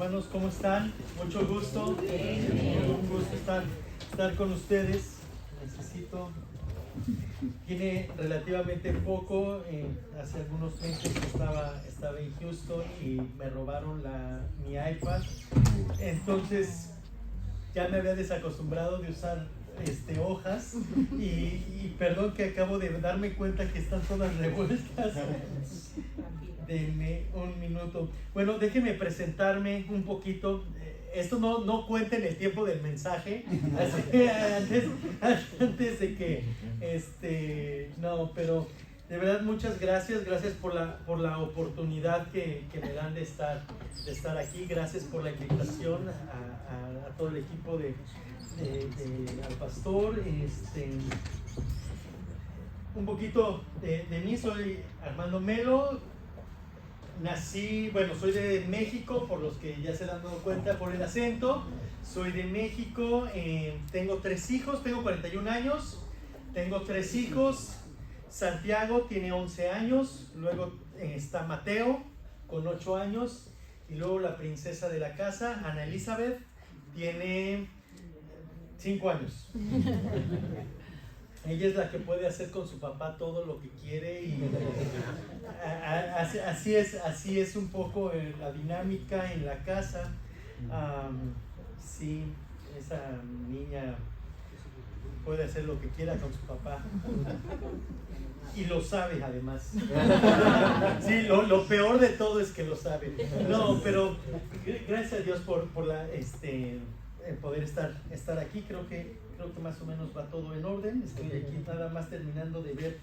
Hermanos, ¿cómo están? Mucho gusto. Un gusto estar con ustedes. Tiene relativamente poco, hace algunos meses estaba en Houston y me robaron mi iPad. Entonces ya me había desacostumbrado de usar hojas y perdón que acabo de darme cuenta que están todas revueltas. Denme un minuto. Bueno, déjenme presentarme un poquito. Esto no cuenta en el tiempo del mensaje. Antes de que no, pero de verdad muchas gracias. Gracias por la oportunidad que me dan de estar aquí. Gracias por la invitación a todo el equipo al pastor. Un poquito de mí, soy Armando Melo. Soy de México, por los que ya se han dado cuenta por el acento. Soy de México, tengo 3 hijos, tengo 41 años, tengo 3 hijos. Santiago tiene 11 años, luego está Mateo con 8 años, y luego la princesa de la casa, Ana Elizabeth, tiene 5 años. Ella es la que puede hacer con su papá todo lo que quiere y así es un poco la dinámica en la casa. Sí, esa niña puede hacer lo que quiera con su papá y lo sabe además. Sí, lo peor de todo es que lo sabe. No, pero gracias a Dios por poder estar aquí. Creo que más o menos va todo en orden. Estoy aquí nada más terminando de ver.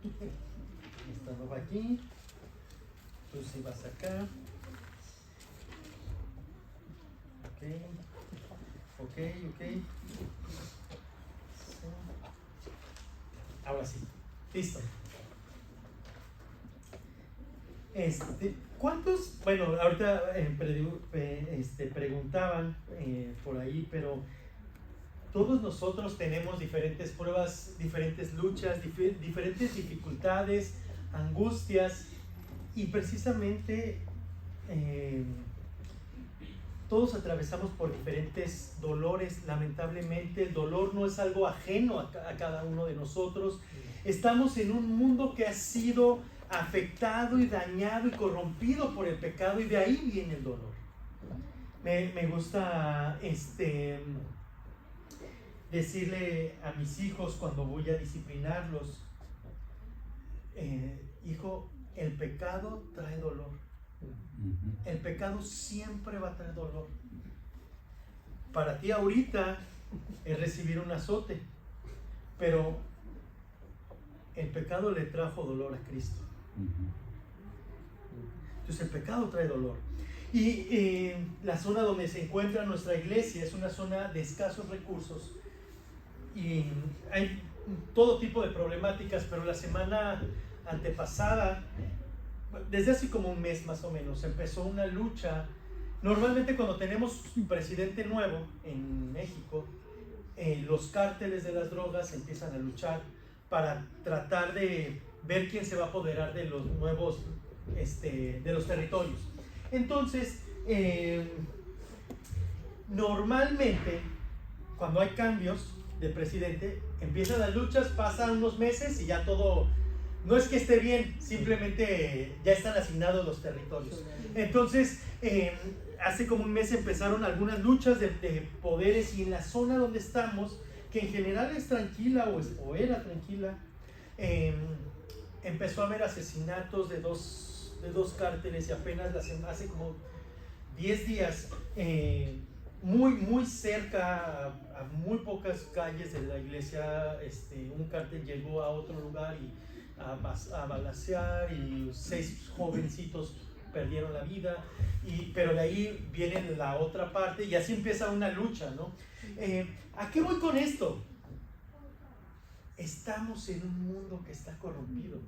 Esta no va aquí. Tú sí vas acá. Ok. Ahora sí. Listo. ¿Cuántos? Bueno, ahorita preguntaban por ahí, pero todos nosotros tenemos diferentes pruebas, diferentes luchas, diferentes dificultades, angustias, y precisamente todos atravesamos por diferentes dolores. Lamentablemente el dolor no es algo ajeno a cada uno de nosotros. Estamos en un mundo que ha sido afectado y dañado y corrompido por el pecado, y de ahí viene el dolor. Me gusta decirle a mis hijos cuando voy a disciplinarlos, hijo, el pecado trae dolor. El pecado siempre va a traer dolor. Para ti ahorita es recibir un azote, pero el pecado le trajo dolor a Cristo. Entonces el pecado trae dolor. Y la zona donde se encuentra nuestra iglesia es una zona de escasos recursos y hay todo tipo de problemáticas, pero la semana antepasada, desde hace como un mes más o menos, empezó una lucha. Normalmente cuando tenemos un presidente nuevo en México, los cárteles de las drogas empiezan a luchar para tratar de ver quién se va a apoderar de los nuevos, de los territorios. Entonces, normalmente, cuando hay cambios de presidente, empiezan las luchas, pasan unos meses y ya todo, no es que esté bien, simplemente ya están asignados los territorios. Entonces, hace como un mes empezaron algunas luchas de poderes, y en la zona donde estamos, que en general es tranquila o era tranquila, empezó a haber asesinatos de dos cárteles, y apenas hace como 10 días, muy cerca, a muy pocas calles de la iglesia, un cártel llegó a otro lugar y a balacear, y 6 jovencitos perdieron la vida, pero de ahí viene la otra parte, y así empieza una lucha, ¿no? ¿A qué voy con esto? Estamos en un mundo que está corrompido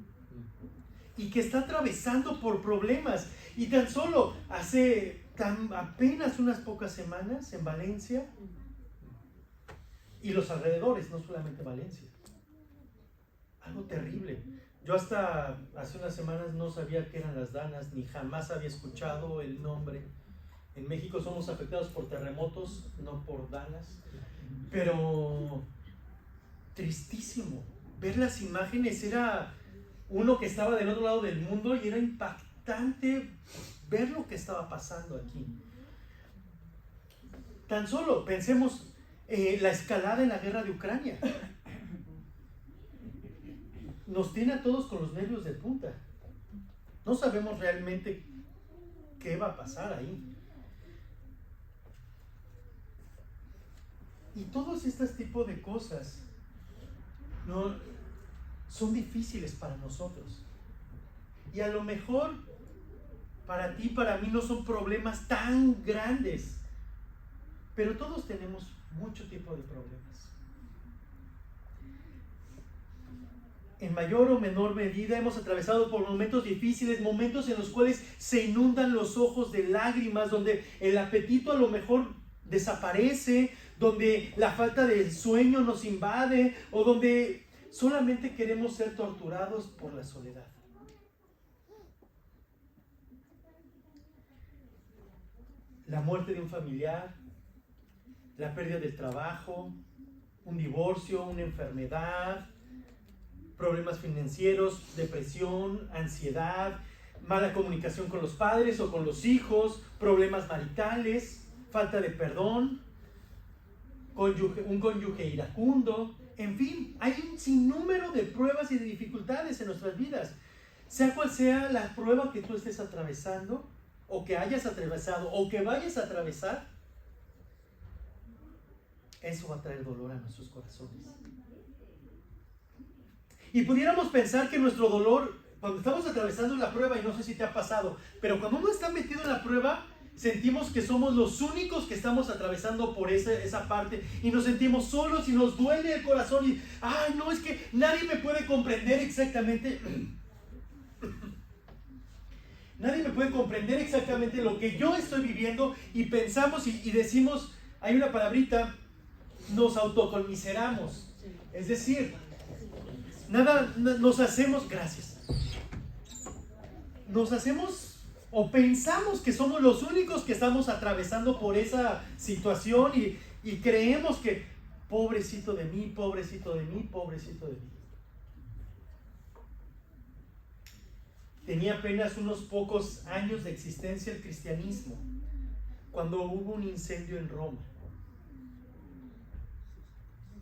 y que está atravesando por problemas, y tan solo hace apenas unas pocas semanas en Valencia y los alrededores, no solamente Valencia, algo terrible. Yo hasta hace unas semanas no sabía qué eran las danas, ni jamás había escuchado el nombre. En México somos afectados por terremotos, no por danas. Pero tristísimo. Ver las imágenes, era uno que estaba del otro lado del mundo y era impactante ver lo que estaba pasando aquí. Tan solo pensemos la escalada en la guerra de Ucrania. Nos tiene a todos con los nervios de punta. No sabemos realmente qué va a pasar ahí. Y todos estos tipos de cosas no son difíciles para nosotros. Y a lo mejor para ti, para mí no son problemas tan grandes. Pero todos tenemos mucho tipo de problemas. En mayor o menor medida hemos atravesado por momentos difíciles, momentos en los cuales se inundan los ojos de lágrimas, donde el apetito a lo mejor desaparece, donde la falta de sueño nos invade, o donde solamente queremos ser torturados por la soledad. La muerte de un familiar, la pérdida del trabajo, un divorcio, una enfermedad, problemas financieros, depresión, ansiedad, mala comunicación con los padres o con los hijos, problemas maritales, falta de perdón, un cónyuge iracundo. En fin, hay un sinnúmero de pruebas y de dificultades en nuestras vidas. Sea cual sea la prueba que tú estés atravesando, o que hayas atravesado, o que vayas a atravesar, eso va a traer dolor a nuestros corazones. Y pudiéramos pensar que nuestro dolor, cuando estamos atravesando la prueba, y no sé si te ha pasado, pero cuando uno está metido en la prueba, sentimos que somos los únicos que estamos atravesando por esa parte, y nos sentimos solos y nos duele el corazón, y ay, no, es que nadie me puede comprender exactamente. Nadie me puede comprender exactamente lo que yo estoy viviendo, y pensamos y decimos, hay una palabrita, nos autoconmiseramos. Es decir, nos hacemos, gracias, nos hacemos o pensamos que somos los únicos que estamos atravesando por esa situación, y creemos que pobrecito de mí, pobrecito de mí, pobrecito de mí. Tenía apenas unos pocos años de existencia el cristianismo cuando hubo un incendio en Roma.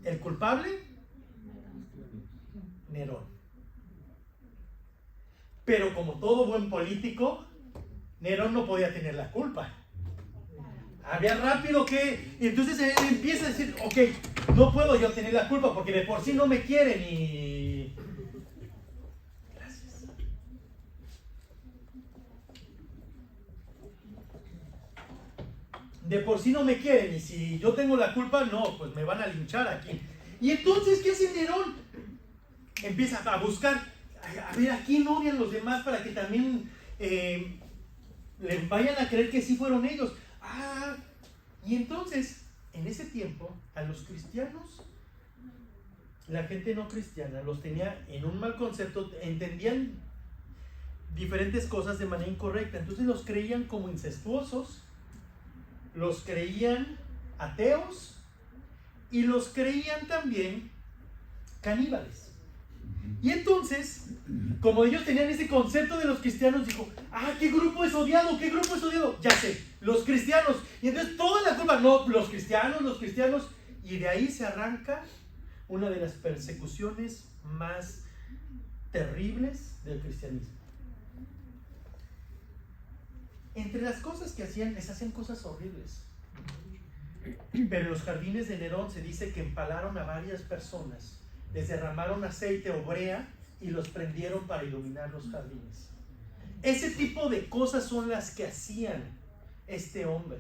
¿El culpable? Nerón. Pero como todo buen político, Nerón no podía tener la culpa. Había rápido que... Y entonces él empieza a decir, ok, no puedo yo tener la culpa porque de por sí no me quieren y... Gracias. De por sí no me quieren, y si yo tengo la culpa, no, pues me van a linchar aquí. Y entonces, ¿qué hace Nerón? Empieza a buscar, a ver, ¿a quién odian los demás para que también les vayan a creer que sí fueron ellos? Y entonces, en ese tiempo, a los cristianos, la gente no cristiana los tenía en un mal concepto, entendían diferentes cosas de manera incorrecta, entonces los creían como incestuosos, los creían ateos, y los creían también caníbales. Y entonces, como ellos tenían ese concepto de los cristianos, dijo, ¿qué grupo es odiado? ¿Qué grupo es odiado? Ya sé, los cristianos. Y entonces toda la culpa, no, los cristianos. Y de ahí se arranca una de las persecuciones más terribles del cristianismo. Entre las cosas que hacían, les hacían cosas horribles. Pero en los jardines de Nerón se dice que empalaron a varias personas, les derramaron aceite o brea y los prendieron para iluminar los jardines. Ese tipo de cosas son las que hacían este hombre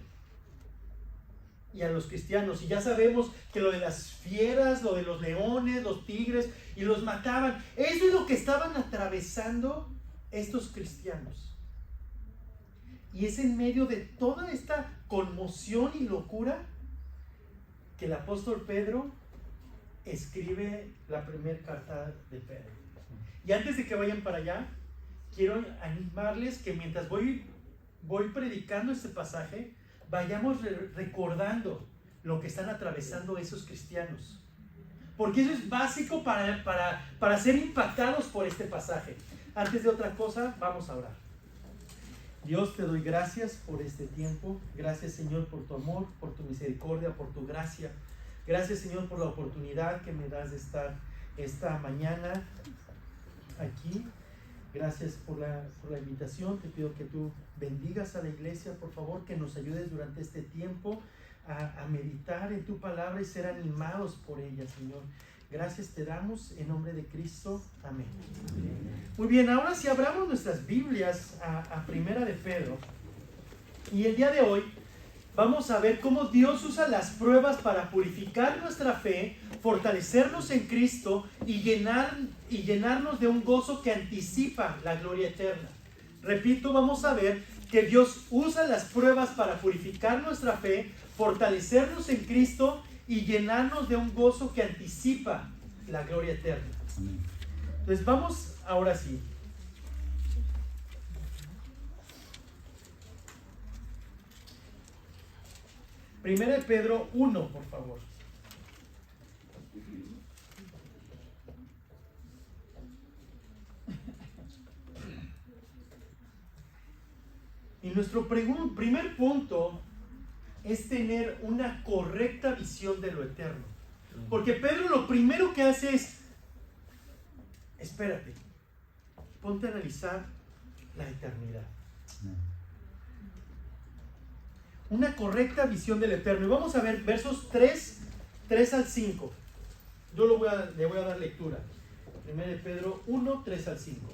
y a los cristianos. Y ya sabemos que lo de las fieras, lo de los leones, los tigres, y los mataban. Eso es lo que estaban atravesando estos cristianos. Y es en medio de toda esta conmoción y locura que el apóstol Pedro escribe la primera carta de Pedro. Y antes de que vayan para allá, quiero animarles que mientras voy predicando este pasaje, vayamos recordando lo que están atravesando esos cristianos. Porque eso es básico para ser impactados por este pasaje. Antes de otra cosa, vamos a orar. Dios, te doy gracias por este tiempo. Gracias, Señor, por tu amor, por tu misericordia, por tu gracia. Gracias, Señor, por la oportunidad que me das de estar esta mañana aquí. Gracias por la invitación. Te pido que tú bendigas a la iglesia, por favor, que nos ayudes durante este tiempo a meditar en tu palabra y ser animados por ella, Señor. Gracias te damos en nombre de Cristo. Amén. Muy bien, ahora si abramos nuestras Biblias a Primera de Pedro. Y el día de hoy vamos a ver cómo Dios usa las pruebas para purificar nuestra fe, fortalecernos en Cristo y llenarnos de un gozo que anticipa la gloria eterna. Repito, vamos a ver que Dios usa las pruebas para purificar nuestra fe, fortalecernos en Cristo y llenarnos de un gozo que anticipa la gloria eterna. Amén. Entonces vamos ahora sí. Primera de Pedro 1, por favor. Y nuestro primer punto es tener una correcta visión de lo eterno. Porque Pedro lo primero que hace es, espérate, ponte a analizar la eternidad. Una correcta visión del eterno. Y vamos a ver versos 3 al 5. Yo le voy a dar lectura. 1 de Pedro 1, 3 al 5.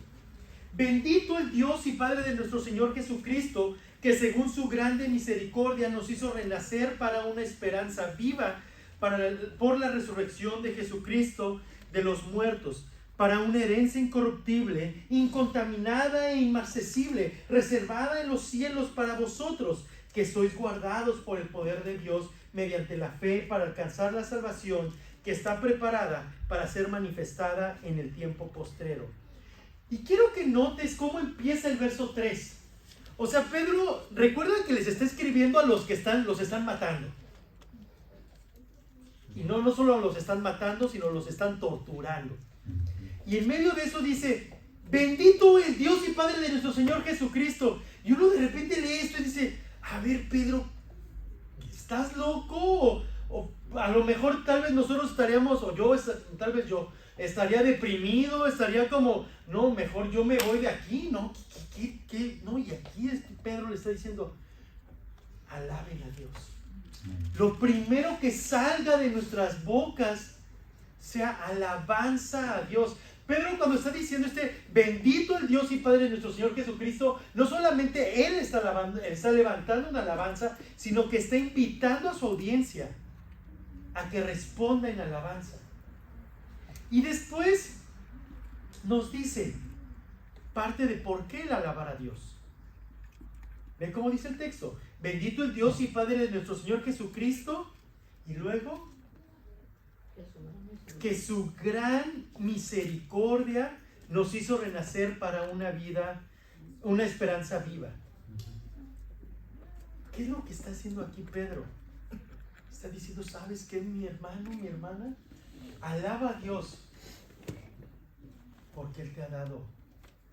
Bendito el Dios y Padre de nuestro Señor Jesucristo, que según su grande misericordia nos hizo renacer para una esperanza viva por la resurrección de Jesucristo de los muertos, para una herencia incorruptible, incontaminada e inmarcesible, reservada en los cielos para vosotros, que sois guardados por el poder de Dios mediante la fe para alcanzar la salvación que está preparada para ser manifestada en el tiempo postrero. Y quiero que notes cómo empieza el verso 3. O sea, Pedro, recuerda que les está escribiendo a los que los están matando. Y no solo los están matando, sino los están torturando. Y en medio de eso dice, bendito el Dios y Padre de nuestro Señor Jesucristo. Y uno de repente lee esto y dice, a ver, Pedro, ¿estás loco? O a lo mejor tal vez nosotros estaríamos, tal vez yo estaría deprimido, estaría como, no, mejor yo me voy de aquí, ¿no? ¿Qué? No, y aquí Pedro le está diciendo, alaben a Dios. Lo primero que salga de nuestras bocas sea alabanza a Dios. Pedro, cuando está diciendo bendito el Dios y Padre de nuestro Señor Jesucristo, no solamente Él está levantando una alabanza, sino que está invitando a su audiencia a que responda en alabanza. Y después nos dice parte de por qué el alabar a Dios. ¿Ven cómo dice el texto? Bendito el Dios y Padre de nuestro Señor Jesucristo. Y luego, que su gran misericordia nos hizo renacer para una esperanza viva. ¿Qué es lo que está haciendo aquí Pedro? Está diciendo, ¿sabes qué, mi hermano, mi hermana? Alaba a Dios, porque Él te ha dado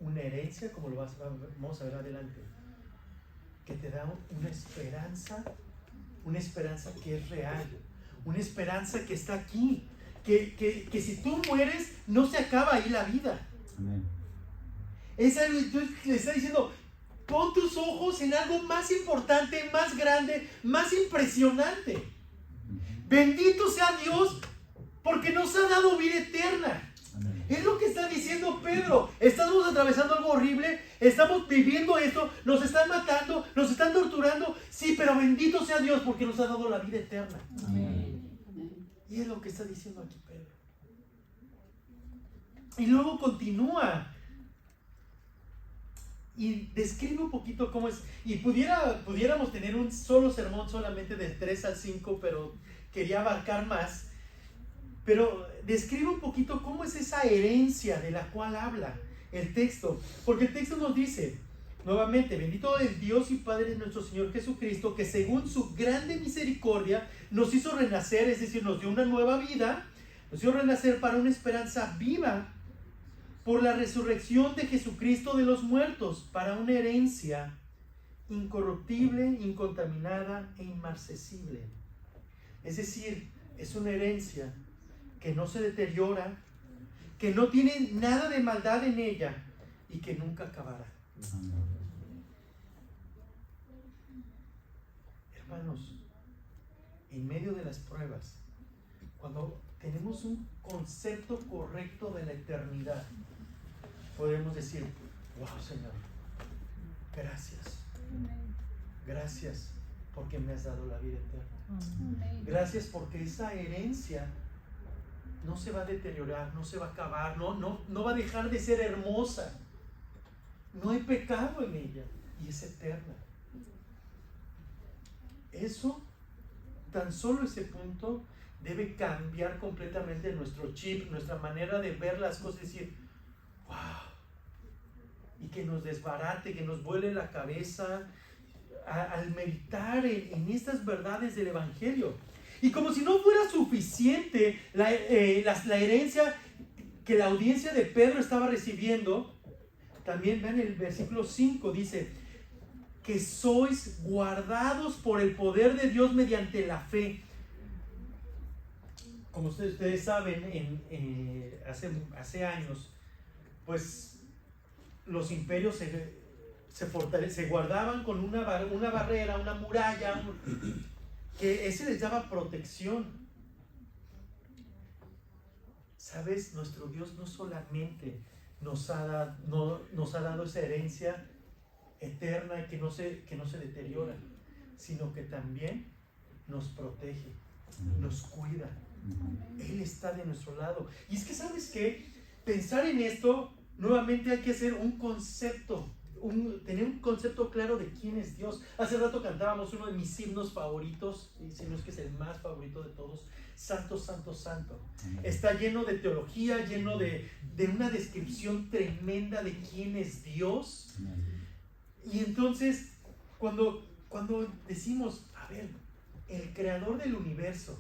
una herencia, como lo vamos a ver adelante, que te da una esperanza que es real, una esperanza que está aquí, que si tú mueres, no se acaba ahí la vida. Amén. Es algo, entonces le está diciendo, pon tus ojos en algo más importante, más grande, más impresionante. Bendito sea Dios, porque nos ha dado vida eterna. Amén. Es lo que está diciendo Pedro. Estamos atravesando algo horrible, estamos viviendo esto, nos están matando, nos están torturando. Sí, pero bendito sea Dios, porque nos ha dado la vida eterna. Amén. Y es lo que está diciendo aquí Pedro. Y luego continúa y describe un poquito cómo es. Y pudiéramos tener un solo sermón solamente del 3 al 5, pero quería abarcar más. Pero describe un poquito cómo es esa herencia de la cual habla el texto. Porque el texto nos dice, nuevamente, bendito es Dios y Padre de nuestro Señor Jesucristo, que según su grande misericordia nos hizo renacer, es decir, nos dio una nueva vida, nos hizo renacer para una esperanza viva por la resurrección de Jesucristo de los muertos, para una herencia incorruptible, incontaminada e inmarcesible. Es decir, es una herencia que no se deteriora, que no tiene nada de maldad en ella y que nunca acabará. Hermanos, en medio de las pruebas, cuando tenemos un concepto correcto de la eternidad, podemos decir, wow, Señor, gracias. Gracias porque me has dado la vida eterna. Gracias porque esa herencia no se va a deteriorar, no se va a acabar, no va a dejar de ser hermosa. No hay pecado en ella y es eterna. Eso, tan solo ese punto, debe cambiar completamente nuestro chip, nuestra manera de ver las cosas, decir, wow, y que nos desbarate, que nos vuele la cabeza al meditar en estas verdades del Evangelio. Y como si no fuera suficiente la herencia que la audiencia de Pedro estaba recibiendo, también vean el versículo 5, dice que sois guardados por el poder de Dios mediante la fe. Como ustedes saben, hace años, pues los imperios se guardaban con una barrera, una muralla, que ese les daba protección. ¿Sabes? Nuestro Dios no solamente nos ha dado esa herencia eterna y que no se deteriora, sino que también nos protege, nos cuida. Él está de nuestro lado. Y es que, ¿sabes qué? Pensar en esto, nuevamente hay que hacer un concepto, tener un concepto claro de quién es Dios. Hace rato cantábamos uno de mis himnos favoritos, y si no es que es el más favorito de todos, Santo, Santo, Santo. Está lleno de teología, lleno de una descripción tremenda de quién es Dios. Y entonces, cuando decimos, a ver, el creador del universo,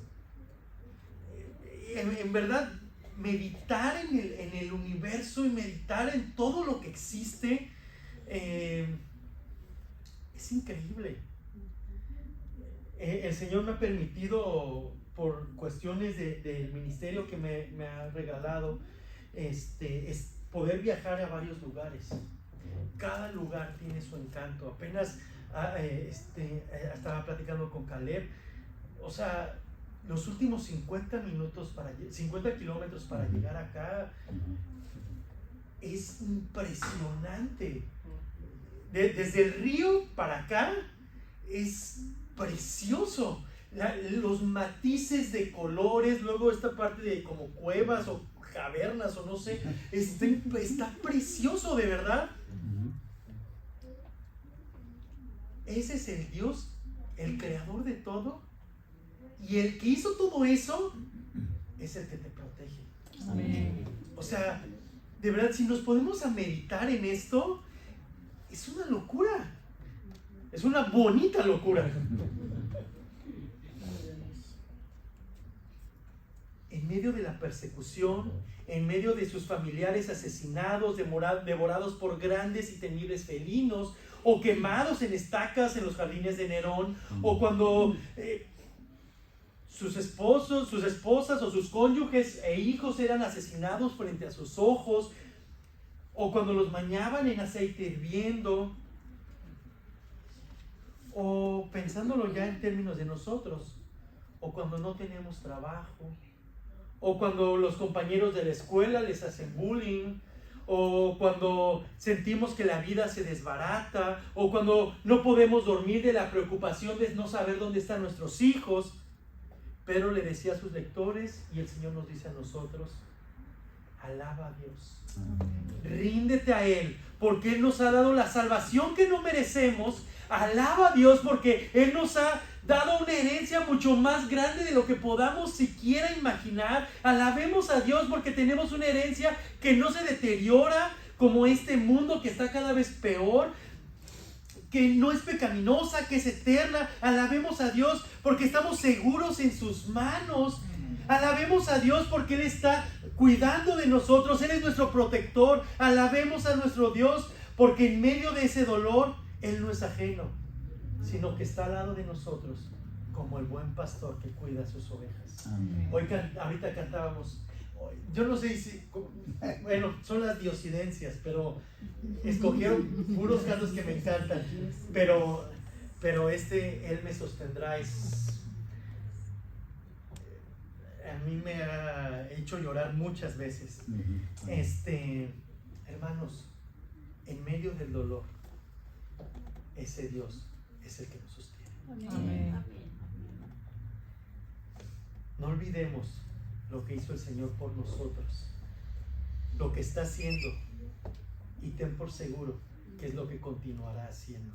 en verdad, meditar en el universo y meditar en todo lo que existe, es increíble. El Señor me ha permitido, por cuestiones del ministerio que me ha regalado, es poder viajar a varios lugares. Cada lugar tiene su encanto. Apenas estaba platicando con Caleb, o sea, los últimos 50 kilómetros para llegar acá, es impresionante. Desde el río para acá es precioso. Los matices de colores, luego esta parte de como cuevas o cavernas o no sé, está precioso, de verdad. Ese es el Dios, el creador de todo, y el que hizo todo eso es el que te protege. Amén. O sea, de verdad, si nos podemos a meditar en esto, es una locura, es una bonita locura. En medio de la persecución, en medio de sus familiares asesinados, devorados por grandes y temibles felinos, o quemados en estacas en los jardines de Nerón, o cuando sus esposos, sus esposas o sus cónyuges e hijos eran asesinados frente a sus ojos, o cuando los bañaban en aceite hirviendo, o pensándolo ya en términos de nosotros, o cuando no tenemos trabajo, o cuando los compañeros de la escuela les hacen bullying, o cuando sentimos que la vida se desbarata, o cuando no podemos dormir de la preocupación de no saber dónde están nuestros hijos. Pedro le decía a sus lectores, y el Señor nos dice a nosotros: alaba a Dios, ríndete a Él, porque Él nos ha dado la salvación que no merecemos, Alaba a Dios porque Él nos ha dado una herencia mucho más grande de lo que podamos siquiera imaginar. Alabemos a Dios porque tenemos una herencia que no se deteriora como este mundo que está cada vez peor, que no es pecaminosa, que es eterna. Alabemos a Dios porque estamos seguros en sus manos. Alabemos a Dios porque Él está cuidando de nosotros. Él es nuestro protector. Alabemos a nuestro Dios porque en medio de ese dolor Él no es ajeno, sino que está al lado de nosotros como el buen pastor que cuida a sus ovejas. Hoy, ahorita cantábamos, yo no sé si, bueno, son las diosidencias, pero escogieron puros cantos que me encantan, pero Él me sostendrá, a mí me ha hecho llorar muchas veces. Hermanos, en medio del dolor, ese Dios es el que nos sostiene. Amén. No olvidemos lo que hizo el Señor por nosotros, lo que está haciendo, y ten por seguro que es lo que continuará haciendo.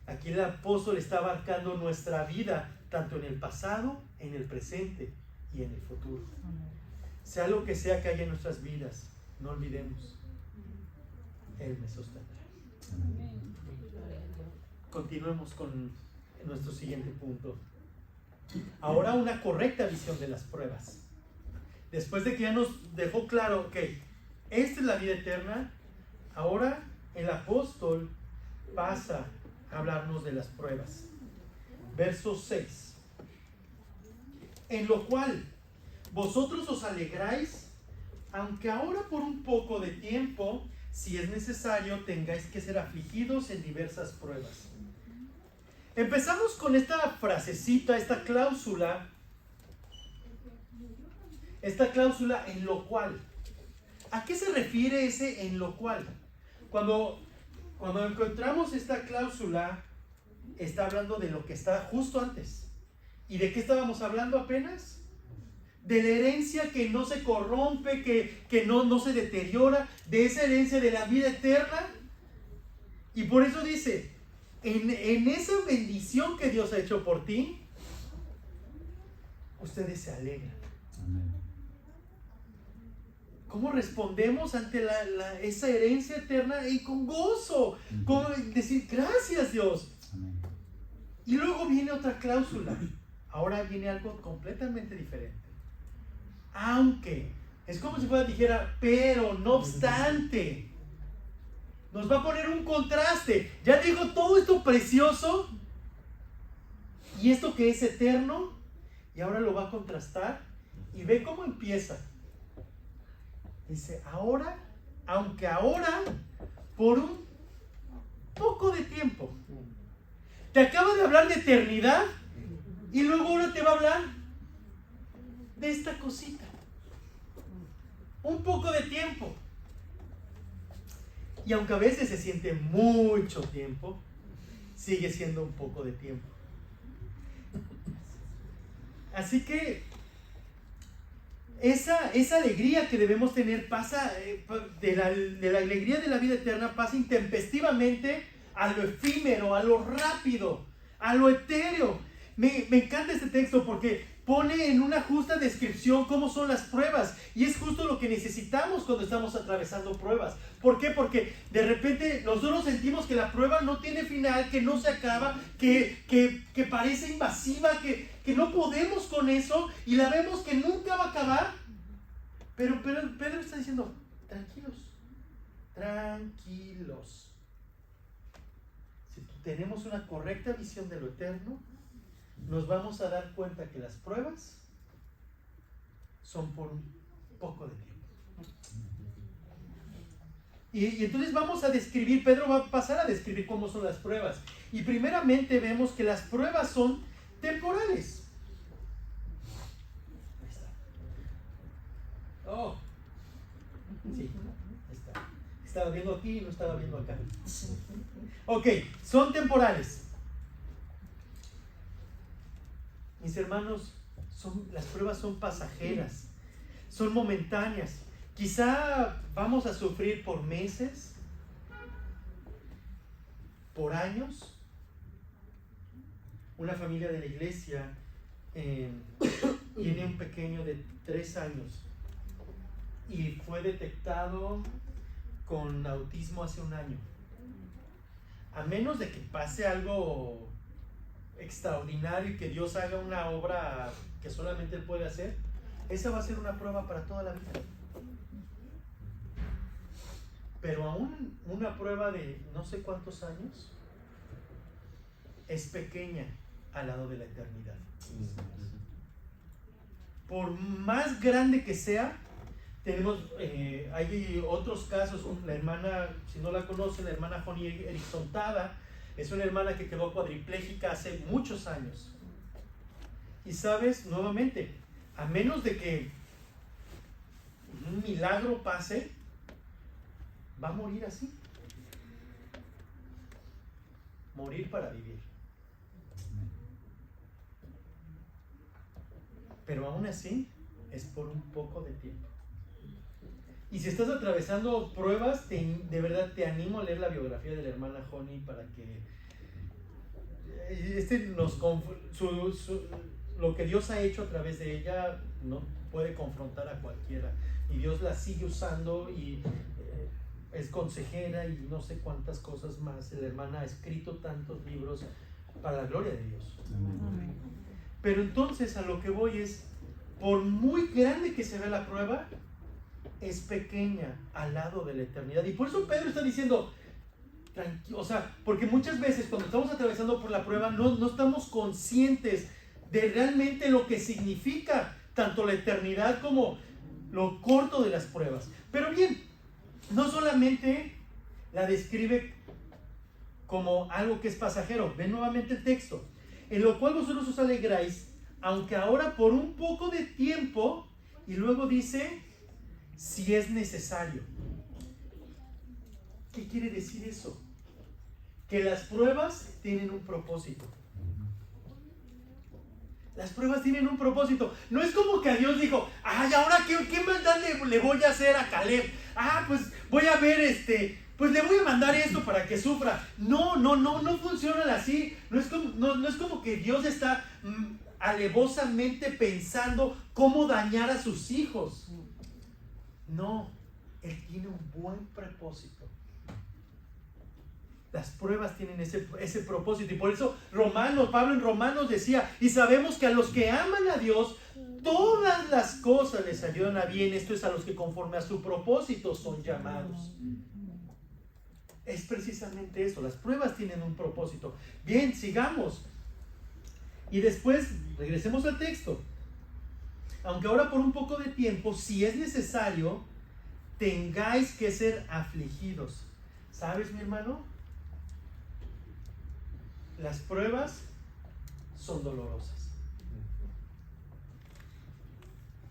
Aquí el apóstol está abarcando nuestra vida, tanto en el pasado, en el presente y en el futuro. Sea lo que sea que haya en nuestras vidas, no olvidemos, Él me sostendrá. Continuemos con nuestro siguiente punto. Ahora, una correcta visión de las pruebas. Después de que ya nos dejó claro que esta es la vida eterna, ahora el apóstol pasa a hablarnos de las pruebas. Verso 6. En lo cual vosotros os alegráis, aunque ahora por un poco de tiempo, si es necesario, tengáis que ser afligidos en diversas pruebas. Empezamos con esta frasecita, esta cláusula en lo cual. ¿A qué se refiere ese en lo cual? Cuando encontramos esta cláusula, está hablando de lo que está justo antes. ¿Y de qué estábamos hablando apenas? De la herencia que no se corrompe, que no se deteriora, de esa herencia de la vida eterna. Y por eso dice, en esa bendición que Dios ha hecho por ti, ustedes se alegran. Amén. ¿Cómo respondemos ante esa herencia eterna? Y con gozo, con decir gracias Dios. Amén. Y luego viene otra cláusula. Ahora viene algo completamente diferente. Aunque, es como si dijera, pero, no obstante. Nos va a poner un contraste. Ya dijo todo esto precioso y esto que es eterno, y ahora lo va a contrastar. Y ve cómo empieza. Dice, ahora, aunque ahora, por un poco de tiempo. Te acaba de hablar de eternidad y luego ahora te va a hablar de esta cosita. Un poco de tiempo. Y aunque a veces se siente mucho tiempo, sigue siendo un poco de tiempo. Así que esa alegría que debemos tener pasa de la alegría de la vida eterna, pasa intempestivamente a lo efímero, a lo rápido, a lo etéreo. Me encanta este texto porque pone en una justa descripción cómo son las pruebas, y es justo lo que necesitamos cuando estamos atravesando pruebas. ¿Por qué? Porque de repente nosotros sentimos que la prueba no tiene final, que no se acaba, que parece invasiva, que no podemos con eso, y la vemos que nunca va a acabar. Pero Pedro está diciendo, tranquilos. Si tenemos una correcta visión de lo eterno, nos vamos a dar cuenta que las pruebas son por un poco de tiempo. Y entonces vamos a describir, Pedro va a pasar a describir cómo son las pruebas. Y primeramente vemos que las pruebas son temporales. Ahí está. Oh, sí, ahí está. Estaba viendo aquí y no estaba viendo acá. Ok, son temporales. Mis hermanos, las pruebas son pasajeras, son momentáneas. Quizá vamos a sufrir por meses, por años, una familia de la iglesia tiene un pequeño de 3 años y fue detectado con autismo hace 1 año. A menos de que pase algo extraordinario y que Dios haga una obra que solamente Él puede hacer, esa va a ser una prueba para toda la vida. Pero aún una prueba de no sé cuántos años es pequeña al lado de la eternidad. Por más grande que sea, tenemos, hay otros casos. La hermana, si no la conocen, la hermana Joni Erickson Tada, es una hermana que quedó cuadripléjica hace muchos años. Y sabes, nuevamente, a menos de que un milagro pase, va a morir así. Morir para vivir. Pero aún así, es por un poco de tiempo. Y si estás atravesando pruebas, de verdad te animo a leer la biografía de la hermana Joni para que lo que Dios ha hecho a través de ella no puede confrontar a cualquiera. Y Dios la sigue usando y es consejera y no sé cuántas cosas más. La hermana ha escrito tantos libros para la gloria de Dios. Amén. Pero entonces a lo que voy es, por muy grande que se vea la prueba, es pequeña al lado de la eternidad. Y por eso Pedro está diciendo, o sea, porque muchas veces cuando estamos atravesando por la prueba no estamos conscientes de realmente lo que significa tanto la eternidad como lo corto de las pruebas. Pero bien, no solamente la describe como algo que es pasajero. Ven nuevamente el texto. En lo cual vosotros os alegráis, aunque ahora por un poco de tiempo, y luego dice, si es necesario. ¿Qué quiere decir eso? Que las pruebas tienen un propósito. Las pruebas tienen un propósito. No es como que a Dios dijo, ay, ahora qué maldad le voy a hacer a Caleb. Pues voy a ver pues le voy a mandar esto para que sufra. No funciona así. No es como que Dios está alevosamente pensando cómo dañar a sus hijos. No, Él tiene un buen propósito. Las pruebas tienen ese propósito. Y por eso Pablo en Romanos decía, y sabemos que a los que aman a Dios, todas las cosas les ayudan a bien. Esto es a los que conforme a su propósito son llamados. Es precisamente eso. Las pruebas tienen un propósito. Bien, sigamos. Y después, regresemos al texto. Aunque ahora por un poco de tiempo, si es necesario, tengáis que ser afligidos. ¿Sabes, mi hermano? Las pruebas son dolorosas.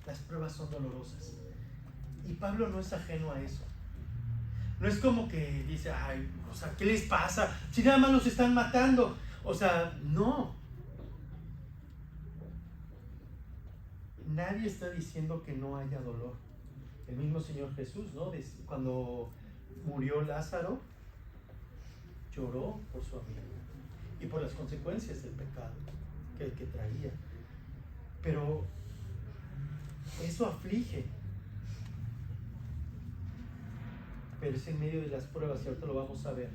Las pruebas son dolorosas. Y Pablo no es ajeno a eso. No es como que dice, ay, o sea, ¿qué les pasa? Si nada más los están matando. O sea, no. Nadie está diciendo que no haya dolor. El mismo Señor Jesús, ¿no? Cuando murió Lázaro, lloró por su amigo y por las consecuencias del pecado que traía. Pero eso aflige. Pero es en medio de las pruebas, y ahorita lo vamos a ver,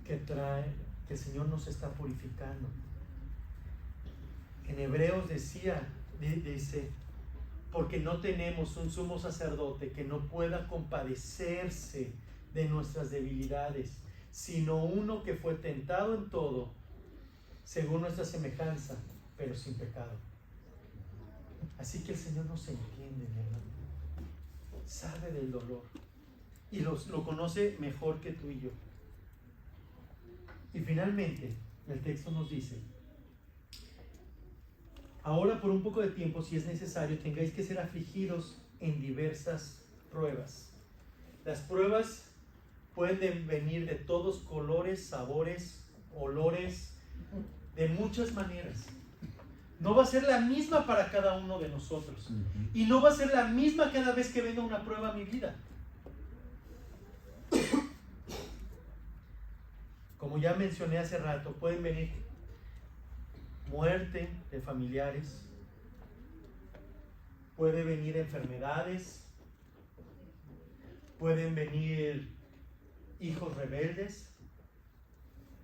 que el Señor nos está purificando. En Hebreos dice, porque no tenemos un sumo sacerdote que no pueda compadecerse de nuestras debilidades, sino uno que fue tentado en todo, según nuestra semejanza, pero sin pecado. Así que el Señor nos entiende, mi hermano. Sabe del dolor y lo conoce mejor que tú y yo. Y finalmente, el texto nos dice, ahora por un poco de tiempo, si es necesario, tengáis que ser afligidos en diversas pruebas. Las pruebas pueden venir de todos colores, sabores, olores, de muchas maneras. No va a ser la misma para cada uno de nosotros. Y no va a ser la misma cada vez que venga una prueba a mi vida. como ya mencioné hace rato, pueden venir muerte de familiares, puede venir enfermedades, pueden venir hijos rebeldes,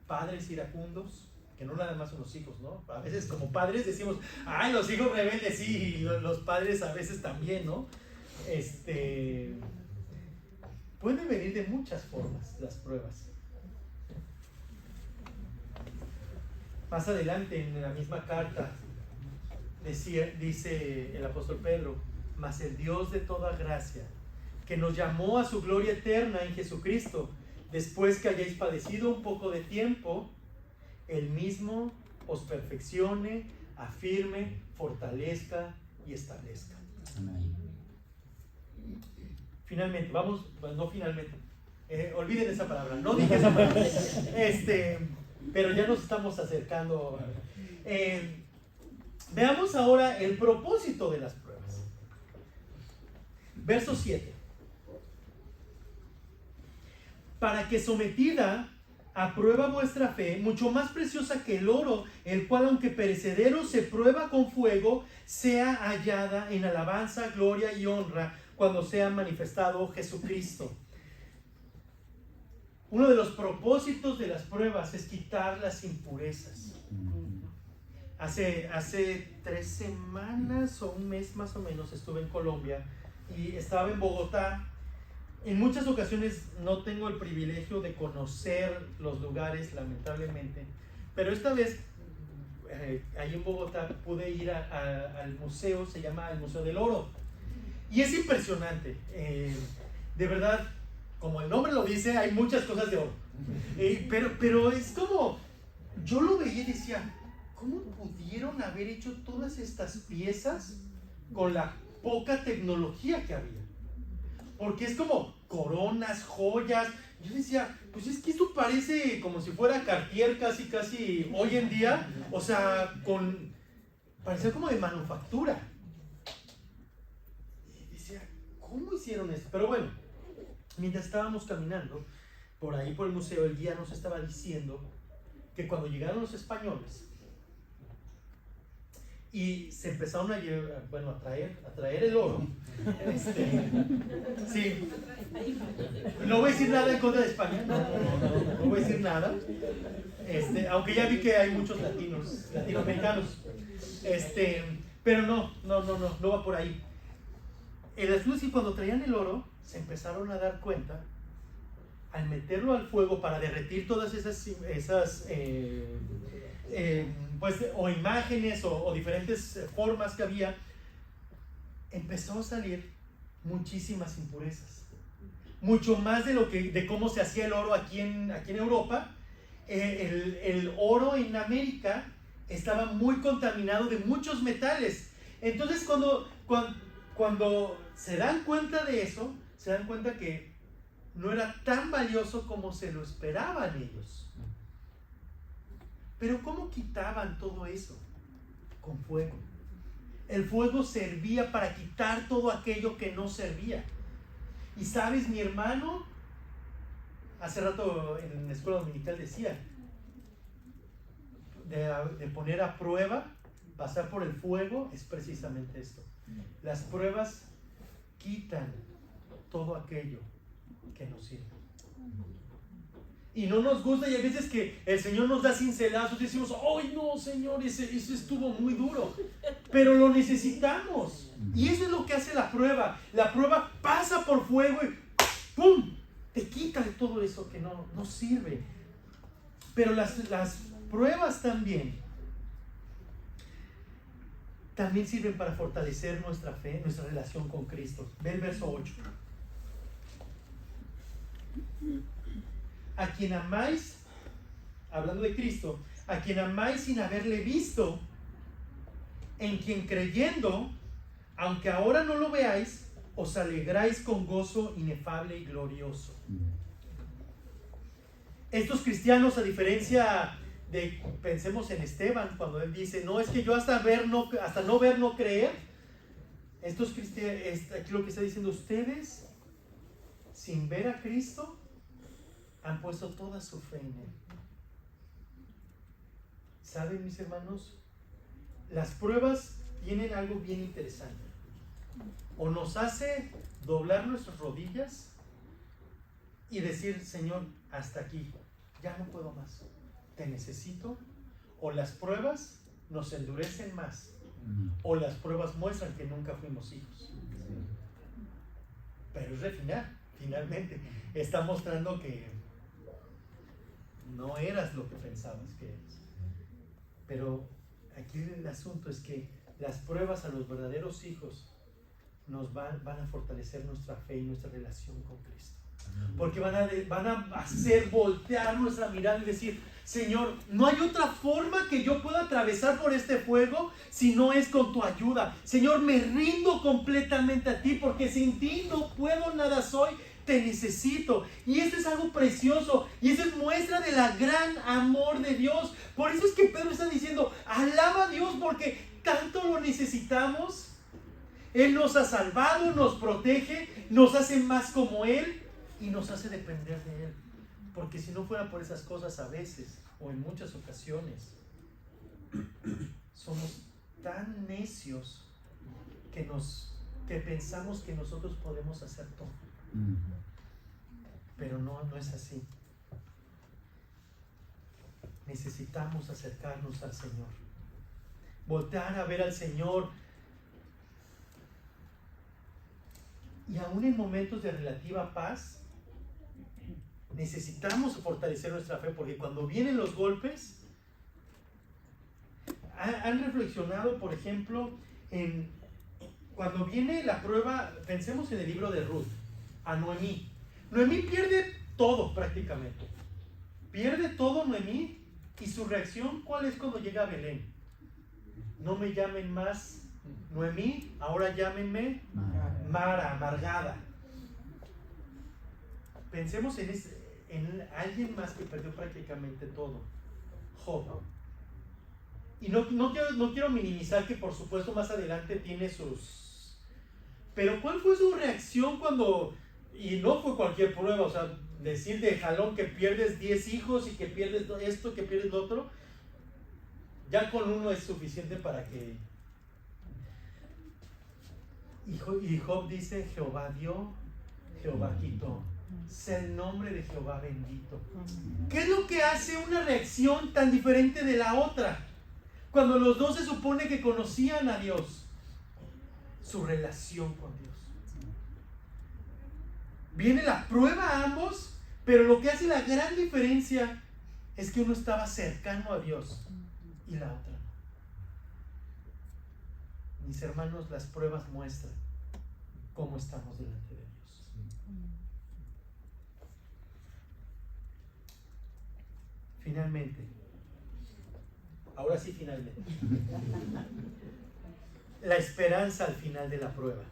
padres iracundos, que no nada más son los hijos, ¿no? A veces como padres decimos, ¡ay, los hijos rebeldes! Sí, y los padres a veces también, ¿no? Pueden venir de muchas formas las pruebas. Más adelante en la misma carta dice el apóstol Pedro, mas el Dios de toda gracia, que nos llamó a su gloria eterna en Jesucristo, después que hayáis padecido un poco de tiempo, Él mismo os perfeccione, afirme, fortalezca y establezca. Amén. Finalmente, olviden esa palabra, no dije esa palabra, pero ya nos estamos acercando. Veamos ahora el propósito de las pruebas. Verso 7. Para que sometida a prueba vuestra fe, mucho más preciosa que el oro, el cual aunque perecedero se prueba con fuego, sea hallada en alabanza, gloria y honra cuando sea manifestado Jesucristo. Uno de los propósitos de las pruebas es quitar las impurezas. Hace 3 semanas o un mes más o menos estuve en Colombia y estaba en Bogotá. En muchas ocasiones no tengo el privilegio de conocer los lugares, lamentablemente, pero esta vez ahí en Bogotá pude ir al museo, se llama el Museo del Oro, y es impresionante. De verdad, como el nombre lo dice, hay muchas cosas de oro, pero es como, yo lo veía y decía, ¿cómo pudieron haber hecho todas estas piezas con la poca tecnología que había? Porque es como coronas, joyas. Yo decía, pues es que esto parece como si fuera Cartier casi hoy en día. O sea, parecía como de manufactura. Y decía, ¿cómo hicieron esto? Pero bueno, mientras estábamos caminando por ahí por el museo, el guía nos estaba diciendo que cuando llegaron los españoles y se empezaron a traer el oro. Sí. No voy a decir nada en contra de España, no voy a decir nada. Aunque ya vi que hay muchos latinoamericanos. Pero no va por ahí. El asunto es que cuando traían el oro, se empezaron a dar cuenta, al meterlo al fuego para derretir todas esas o imágenes o diferentes formas que había, empezó a salir muchísimas impurezas, mucho más de cómo se hacía el oro aquí en Europa. El oro en América estaba muy contaminado de muchos metales. Entonces cuando se dan cuenta de eso, se dan cuenta que no era tan valioso como se lo esperaban ellos. Pero ¿cómo quitaban todo eso? Con fuego. El fuego servía para quitar todo aquello que no servía. Y sabes, mi hermano, hace rato en la escuela dominical decía, de poner a prueba, pasar por el fuego, es precisamente esto. Las pruebas quitan todo aquello que nos sirve. Y no nos gusta, y hay veces que el Señor nos da cincelazos y decimos, ¡ay no, Señor! Ese estuvo muy duro. Pero lo necesitamos. Y eso es lo que hace la prueba. La prueba pasa por fuego y ¡pum! Te quita de todo eso que no sirve. Pero las pruebas también sirven para fortalecer nuestra fe, nuestra relación con Cristo. Ve el verso 8. A quien amáis, hablando de Cristo, a quien amáis sin haberle visto, en quien creyendo, aunque ahora no lo veáis, os alegráis con gozo inefable y glorioso. Estos cristianos, a diferencia de, pensemos en Esteban, cuando él dice, no, es que yo hasta no ver, no creer. Estos cristianos, aquí lo que está diciendo, ustedes, sin ver a Cristo, han puesto toda su fe en Él. ¿Saben, mis hermanos? Las pruebas tienen algo bien interesante. O nos hace doblar nuestras rodillas y decir, Señor, hasta aquí, ya no puedo más, te necesito. O las pruebas nos endurecen más, o las pruebas muestran que nunca fuimos hijos. Pero es refinar, finalmente. Está mostrando que no eras lo que pensabas que eras. Pero aquí el asunto es que las pruebas a los verdaderos hijos nos van a fortalecer nuestra fe y nuestra relación con Cristo. Porque van a hacer voltear nuestra mirada y decir, Señor, no hay otra forma que yo pueda atravesar por este fuego si no es con tu ayuda. Señor, me rindo completamente a ti, porque sin ti no puedo, nada soy, te necesito. Y eso es algo precioso, y eso es muestra de la gran amor de Dios. Por eso es que Pedro está diciendo, alaba a Dios porque tanto lo necesitamos. Él nos ha salvado, nos protege, nos hace más como Él y nos hace depender de Él. Porque si no fuera por esas cosas, a veces o en muchas ocasiones somos tan necios que pensamos que nosotros podemos hacer todo. Pero no es así. Necesitamos acercarnos al Señor, voltear a ver al Señor. Y aún en momentos de relativa paz, necesitamos fortalecer nuestra fe, porque cuando vienen los golpes, han reflexionado, por ejemplo, cuando viene la prueba, pensemos en el libro de Ruth, a Noemí. Noemí pierde todo prácticamente. Pierde todo Noemí, y su reacción, ¿cuál es cuando llega a Belén? No me llamen más Noemí, ahora llámenme Mara, amargada. Pensemos en alguien más que perdió prácticamente todo, Job. Y no quiero minimizar que por supuesto más adelante tiene sus... Pero ¿cuál fue su reacción cuando... Y no fue cualquier prueba, o sea, decir de jalón que pierdes 10 hijos y que pierdes esto, que pierdes lo otro, ya con uno es suficiente para que... Y Job dice, Jehová dio, Jehová quitó. Sea el nombre de Jehová bendito. ¿Qué es lo que hace una reacción tan diferente de la otra? Cuando los dos se supone que conocían a Dios, su relación con Dios. Viene la prueba a ambos, pero lo que hace la gran diferencia es que uno estaba cercano a Dios y la otra no. Mis hermanos, las pruebas muestran cómo estamos delante de Dios. Finalmente, ahora sí finalmente, la esperanza al final de la prueba.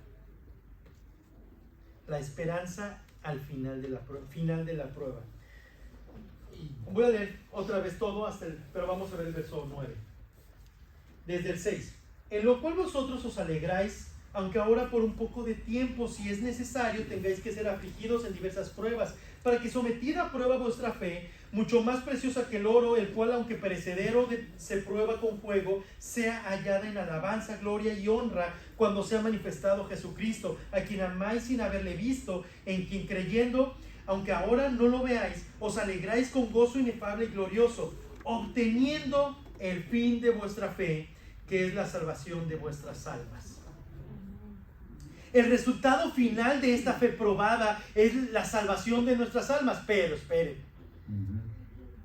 La esperanza al final de la prueba. Voy a leer otra vez todo, pero vamos a ver el verso 9. Desde el 6. En lo cual vosotros os alegráis, aunque ahora por un poco de tiempo, si es necesario, tengáis que ser afligidos en diversas pruebas, para que sometida a prueba vuestra fe, mucho más preciosa que el oro, el cual aunque perecedero se prueba con fuego, sea hallada en alabanza, gloria y honra cuando sea manifestado Jesucristo, a quien amáis sin haberle visto, en quien creyendo, aunque ahora no lo veáis, os alegráis con gozo inefable y glorioso, obteniendo el fin de vuestra fe, que es la salvación de vuestras almas. El resultado final de esta fe probada es la salvación de nuestras almas. Pero esperen,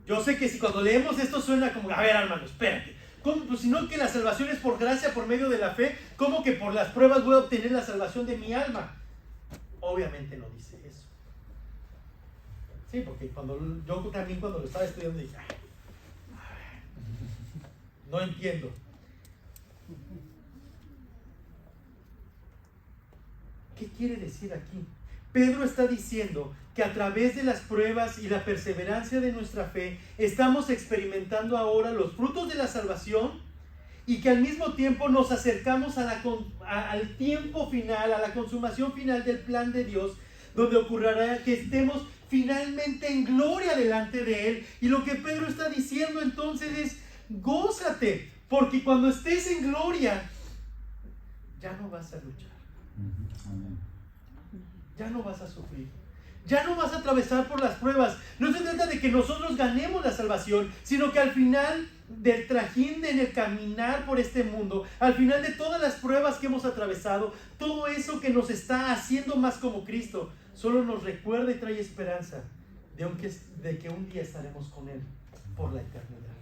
yo sé que si cuando leemos esto suena como, a ver, hermano, espérate, ¿cómo? Pues sino que la salvación es por gracia, por medio de la fe. ¿Cómo que por las pruebas voy a obtener la salvación de mi alma? Obviamente no dice eso. Sí, porque yo también cuando lo estaba estudiando dije, no entiendo. ¿Qué quiere decir aquí? Pedro está diciendo que a través de las pruebas y la perseverancia de nuestra fe estamos experimentando ahora los frutos de la salvación, y que al mismo tiempo nos acercamos al tiempo final, a la consumación final del plan de Dios, donde ocurrirá que estemos finalmente en gloria delante de Él. Y lo que Pedro está diciendo entonces es, gózate, porque cuando estés en gloria, ya no vas a luchar. Ya no vas a sufrir. Ya no vas a atravesar por las pruebas. No se trata de que nosotros ganemos la salvación, sino que al final del trajín, en el caminar por este mundo, al final de todas las pruebas que hemos atravesado, todo eso que nos está haciendo más como Cristo, solo nos recuerda y trae esperanza de que un día estaremos con Él por la eternidad.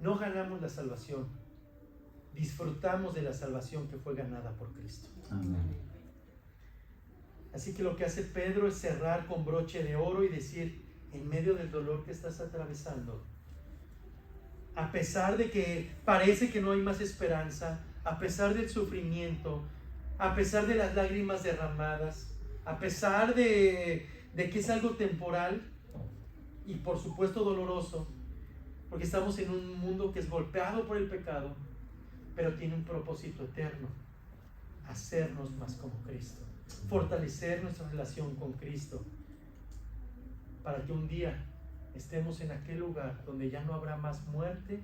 No ganamos la salvación, disfrutamos de la salvación que fue ganada por Cristo. Amén. Así que lo que hace Pedro es cerrar con broche de oro y decir, en medio del dolor que estás atravesando, a pesar de que parece que no hay más esperanza, a pesar del sufrimiento, a pesar de las lágrimas derramadas, a pesar de que es algo temporal y por supuesto doloroso, porque estamos en un mundo que es golpeado por el pecado, pero tiene un propósito eterno: hacernos más como Cristo, fortalecer nuestra relación con Cristo, para que un día estemos en aquel lugar donde ya no habrá más muerte,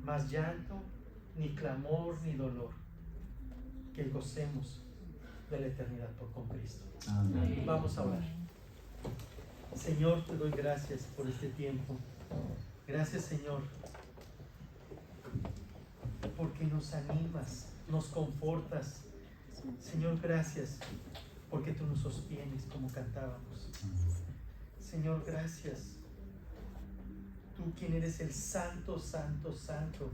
más llanto, ni clamor, ni dolor, que gocemos de la eternidad con Cristo. Amén. Vamos a orar. Señor, te doy gracias por este tiempo. Gracias, Señor, porque nos animas, nos confortas. Señor, gracias porque tú nos sostienes como cantábamos. Señor, gracias. Tú, quien eres el santo, santo, santo,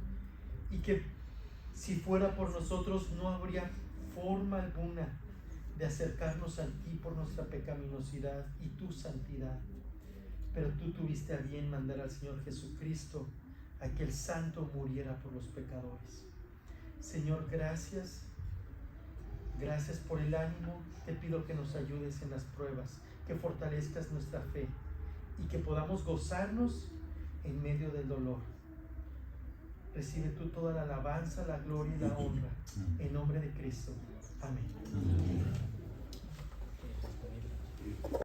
y que si fuera por nosotros no habría forma alguna de acercarnos a ti por nuestra pecaminosidad y tu santidad. Pero tú tuviste a bien mandar al Señor Jesucristo a que el santo muriera por los pecadores. Señor, gracias. Gracias por el ánimo. Te pido que nos ayudes en las pruebas, que fortalezcas nuestra fe y que podamos gozarnos en medio del dolor. Recibe tú toda la alabanza, la gloria y la honra. En nombre de Cristo. Amén.